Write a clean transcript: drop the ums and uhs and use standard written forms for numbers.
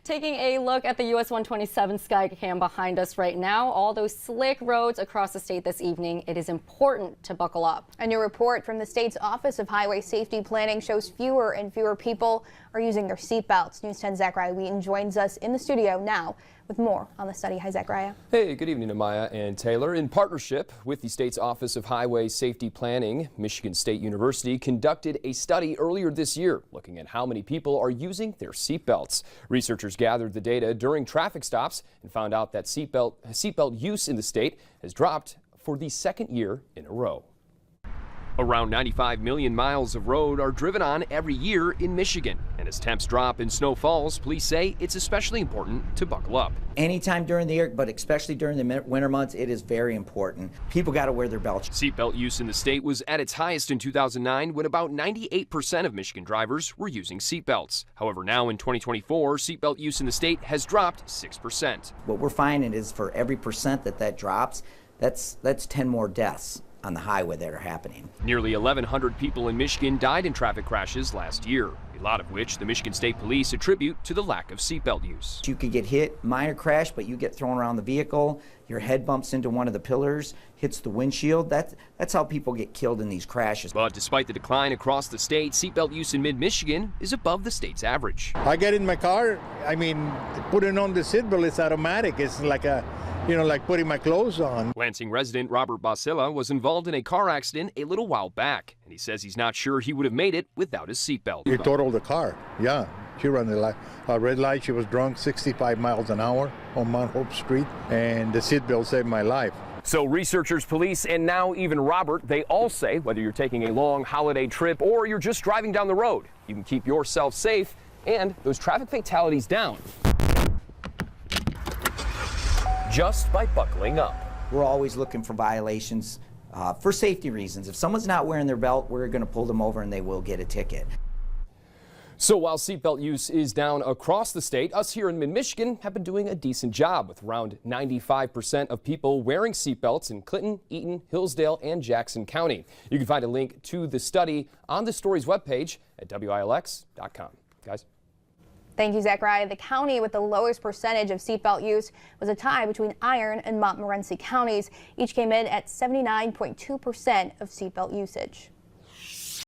Taking a look at the US 127 sky cam behind us right now, all those slick roads across the state this evening, it is important to buckle up. A new report from the state's Office of Highway Safety Planning shows fewer and fewer people are using their seatbelts. News 10's Zachariah Wheaton joins us in the studio now with more on the study. Hi, Zachariah. Hey, good evening, Amaya and Taylor. In partnership with the state's Office of Highway Safety Planning, Michigan State University conducted a study earlier this year looking at how many people are using their seatbelts. Researchers gathered the data during traffic stops and found out that seatbelt use in the state has dropped for the second year in a row. Around 95 million miles of road are driven on every year in Michigan. And as temps drop and snow falls, police say it's especially important to buckle up. Anytime during the year, but especially during the winter months, it is very important. People got to wear their belts. Seatbelt use in the state was at its highest in 2009 when about 98% of Michigan drivers were using seatbelts. However, now in 2024, seatbelt use in the state has dropped 6%. What we're finding is for every percent that drops, that's 10 more deaths on the highway that are happening. Nearly 1,100 people in Michigan died in traffic crashes last year, a lot of which the Michigan State Police attribute to the lack of seatbelt use. You could get hit, minor crash, but you get thrown around the vehicle, your head bumps into one of the pillars, hits the windshield. That's how people get killed in these crashes. But despite the decline across the state, seatbelt use in mid-Michigan is above the state's average. I get in my car, putting on the seatbelt is automatic. It's like like putting my clothes on. Lansing resident Robert Basilla was involved in a car accident a little while back, and he says he's not sure he would have made it without his seatbelt. You totaled the car. Yeah, she ran the red light. She was drunk 65 miles an hour on Mount Hope Street, and the seatbelt saved my life. So researchers, police, and now even Robert, they all say whether you're taking a long holiday trip or you're just driving down the road, you can keep yourself safe and those traffic fatalities down just by buckling up. We're always looking for violations for safety reasons. If someone's not wearing their belt, we're going to pull them over and they will get a ticket. So while seatbelt use is down across the state, us here in mid-Michigan have been doing a decent job with around 95% of people wearing seatbelts in Clinton, Eaton, Hillsdale, and Jackson County. You can find a link to the study on the story's webpage at WILX.com. Guys. Thank you, Zachariah. The county with the lowest percentage of seatbelt use was a tie between Iron and Montmorency counties. Each came in at 79.2% of seatbelt usage.